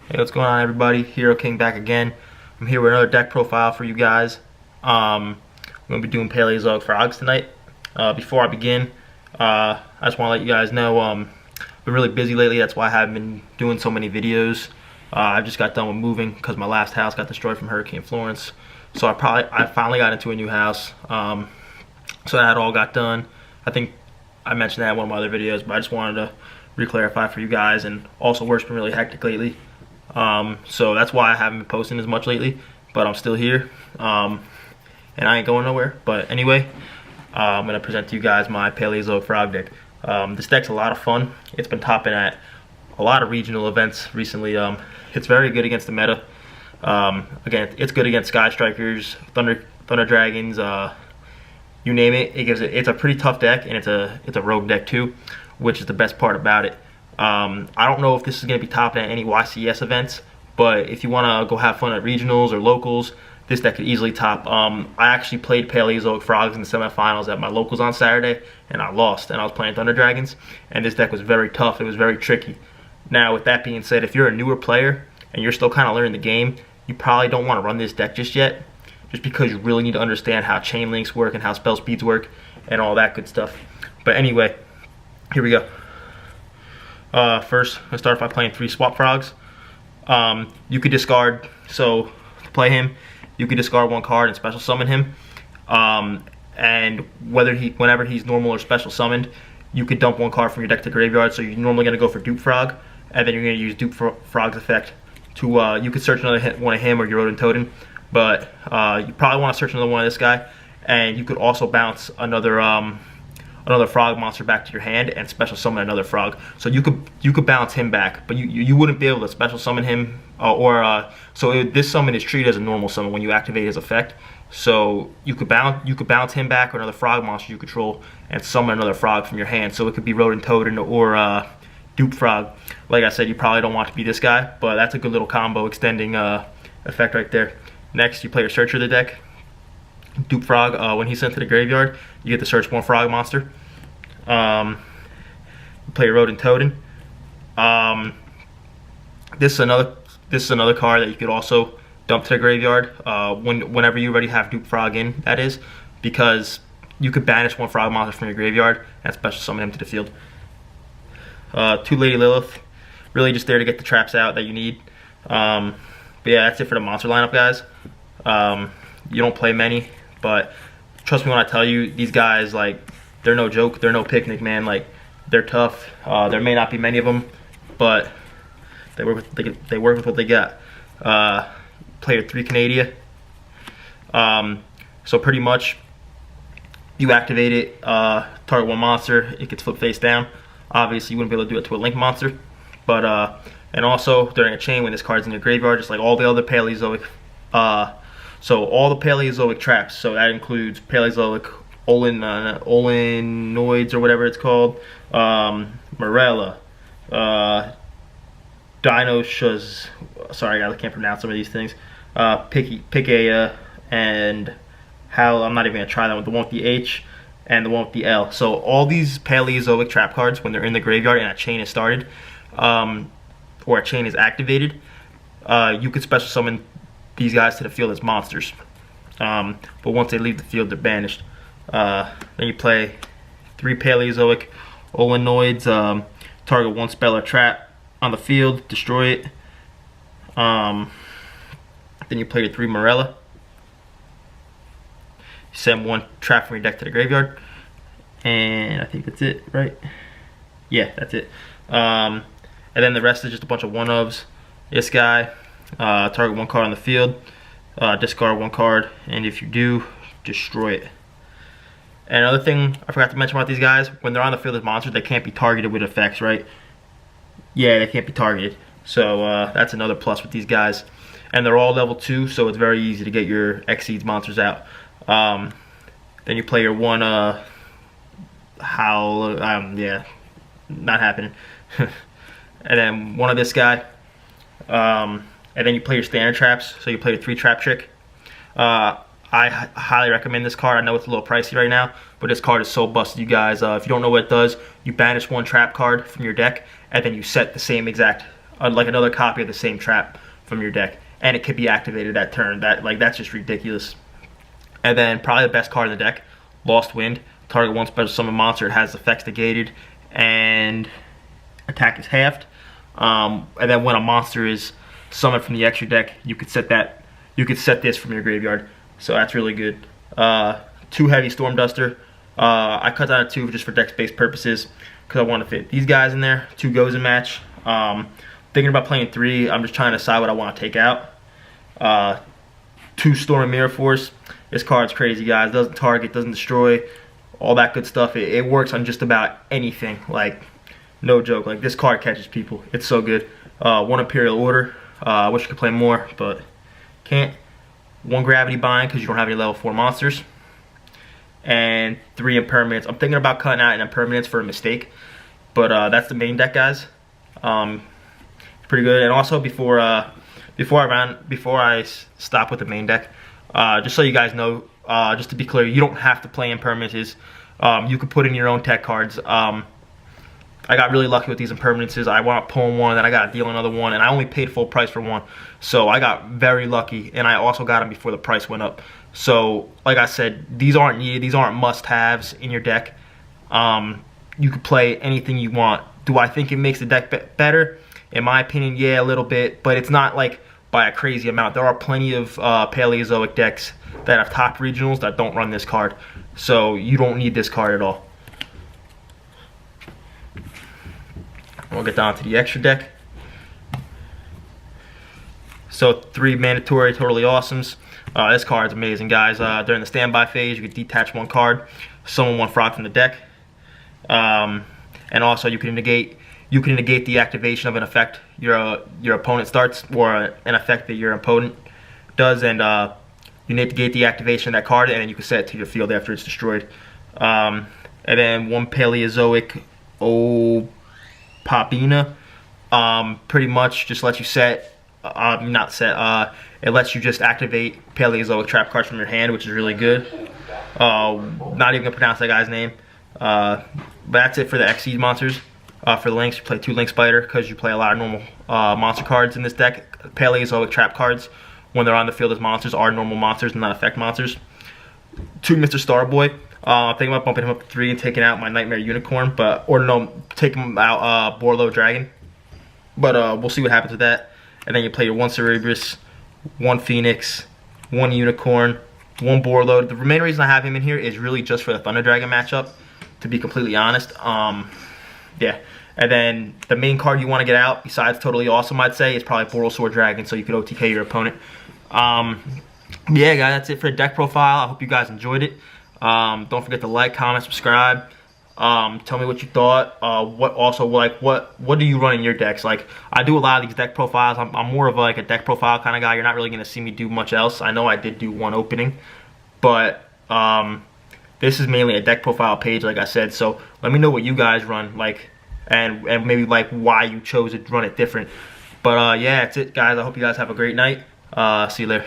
Hey, what's going on, everybody? Hero King back again. I'm here with another deck profile for you guys. I'm going to be doing Paleo frogs tonight. Before I begin, I just want to let you guys know I've been really busy lately. That's why I haven't been doing so many videos. I just got done with moving because my last house got destroyed from Hurricane Florence. So I finally got into a new house. So that all got done. I think I mentioned that in one of my other videos, but I just wanted to re-clarify for you guys. And also, work's been really hectic lately. So that's why I haven't been posting as much lately, but I'm still here, and I ain't going nowhere. But anyway, I'm going to present to you guys my Paleo frog deck. This deck's a lot of fun. It's been topping at a lot of regional events recently. It's very good against the meta. Again, it's good against Sky Strikers, Thunder Dragons, you name it. It's a pretty tough deck, and it's a rogue deck too, which is the best part about it. I don't know if this is going to be topping at any YCS events, but if you want to go have fun at regionals or locals, this deck could easily top. I actually played Paleozoic Frogs in the semifinals at my locals on Saturday, and I lost, and I was playing Thunder Dragons, and this deck was very tough. It was very tricky. Now, with that being said, if you're a newer player and you're still kind of learning the game, you probably don't want to run this deck just yet, just because you really need to understand how chain links work and how spell speeds work and all that good stuff. But anyway, here we go. First, let's start by playing 3 swap frogs. You could discard, so to play him, you could discard 1 card and special summon him. And whenever he's normal or special summoned, you could dump 1 card from your deck to graveyard. So you're normally going to go for Dupe Frog, and then you're going to use Dupe Frog's effect to, you could search another one of him or your Rodent Totem, but you probably want to search another one of this guy, and you could also bounce another frog monster back to your hand and special summon another frog. So you could bounce him back, but you wouldn't be able to special summon him, this summon is treated as a normal summon when you activate his effect. So you could bounce him back or another frog monster you control and summon another frog from your hand. So it could be Rodent Totem or Dupe Frog. Like I said, you probably don't want to be this guy, but that's a good little combo extending effect right there. Next, you play your Searcher of the deck. Dupe Frog, when he's sent to the graveyard, you get to search 1 frog monster. You play a Rodent Totem. This is another card that you could also dump to the graveyard whenever you already have Dupe Frog in, that is, because you could banish 1 frog monster from your graveyard and special summon him to the field. 2 Lady Lilith, really just there to get the traps out that you need. But yeah, that's it for the monster lineup, guys. You don't play many, but trust me when I tell you, these guys, like, they're no joke. They're no picnic, man. Like, they're tough. There may not be many of them, but they work with what they got. Played 3 Canada. So pretty much, you activate it, target 1 monster, it gets flipped face down. Obviously, you wouldn't be able to do it to a Link monster, but and also during a chain when this card's in your graveyard, just like all the other Paleozoic. So all the Paleozoic traps. So that includes Paleozoic Olenoids or whatever it's called, Morella, Dinoshas. Sorry, I can't pronounce some of these things. Pikea, and how I'm not even gonna try that one. The one with the H and the one with the L. So all these Paleozoic trap cards, when they're in the graveyard and a chain is started, or a chain is activated, you could special summon these guys to the field as monsters. But once they leave the field, they're banished. Then you play 3 Paleozoic Olenoids, target 1 spell or trap on the field, destroy it. Then you play your 3 Morella. Send 1 trap from your deck to the graveyard. And I think that's it, right? Yeah, that's it. And then the rest is just a bunch of 1-ofs. This guy, target 1 card on the field, discard 1 card, and if you do, destroy it. And another thing I forgot to mention about these guys, when they're on the field as monsters, they can't be targeted with effects, right? Yeah, they can't be targeted. So that's another plus with these guys. And they're all level 2, so it's very easy to get your Exceeds monsters out. Then you play your 1 Howl, yeah, not happening. And then 1 of this guy. And then you play your standard traps, so you play your 3 trap trick. I highly recommend this card. I know it's a little pricey right now, but this card is so busted, you guys. If you don't know what it does, you banish 1 trap card from your deck, and then you set the same exact like another copy of the same trap from your deck, and it could be activated that turn. That's just ridiculous. And then probably the best card in the deck, Lost Wind. Target one special summon monster. It has effects negated and attack is halved. And then when a monster is summoned from the extra deck, you could set that. You could set this from your graveyard. So that's really good. 2 heavy Storm Duster. I cut down to 2 just for deck-based purposes because I want to fit these guys in there. 2 goes in match. Thinking about playing 3. I'm just trying to decide what I want to take out. 2 Storm and Mirror Force. This card's crazy, guys. Doesn't target, doesn't destroy, all that good stuff. It works on just about anything. Like, no joke. Like, this card catches people. It's so good. 1 Imperial Order. I wish I could play more, but can't. 1 Gravity Bind because you don't have any level 4 monsters. And 3 Impermanence. I'm thinking about cutting out an Impermanence for a mistake. But that's the main deck, guys. Pretty good. And also before I stop with the main deck, just so you guys know, just to be clear, you don't have to play Impermanences. You could put in your own tech cards. I got really lucky with these Impermanences. I wound up pulling one, then I got to deal another one, and I only paid full price for one. So I got very lucky, and I also got them before the price went up. So, like I said, these aren't needed. These aren't must-haves in your deck. You could play anything you want. Do I think it makes the deck better? In my opinion, yeah, a little bit, but it's not like by a crazy amount. There are plenty of Paleozoic decks that have top regionals that don't run this card. So you don't need this card at all. We'll get down to the extra deck. So 3 mandatory totally awesomes. This card's amazing, guys. During the standby phase, you can detach 1 card, summon 1 frog from the deck, and also you can negate the activation of an effect your opponent starts, or an effect that your opponent does, and you negate the activation of that card, and then you can set it to your field after it's destroyed. And then 1 Paleozoic Popina. Pretty much just lets you set. It lets you just activate Paleozoic trap cards from your hand, which is really good. Not even gonna pronounce that guy's name. But that's it for the Xyz monsters. For the links, you play 2 Link Spider because you play a lot of normal monster cards in this deck. Paleozoic trap cards, when they're on the field as monsters, are normal monsters and not effect monsters. 2 Mr. Starboy. I'm thinking about bumping him up to 3 and taking out my Nightmare Unicorn, taking him out Borlo Dragon. But we'll see what happens with that. And then you play your 1 Cerebrus, 1 Phoenix, 1 Unicorn, 1 Borlo. The main reason I have him in here is really just for the Thunder Dragon matchup, to be completely honest. Yeah. And then the main card you want to get out, besides Totally Awesome, I'd say, is probably Borosword Dragon, so you could OTK your opponent. Yeah, guys, that's it for the deck profile. I hope you guys enjoyed it. Don't forget to like, comment, subscribe. Tell me what you thought. What do you run in your decks? Like, I do a lot of these deck profiles. I'm more of like a deck profile kind of guy. You're not really going to see me do much else. I know I did do 1 opening, but this is mainly a deck profile page, like I said. So let me know what you guys run, like, and maybe like why you chose to run it different. But yeah, that's it, guys. I hope you guys have a great night. See you later.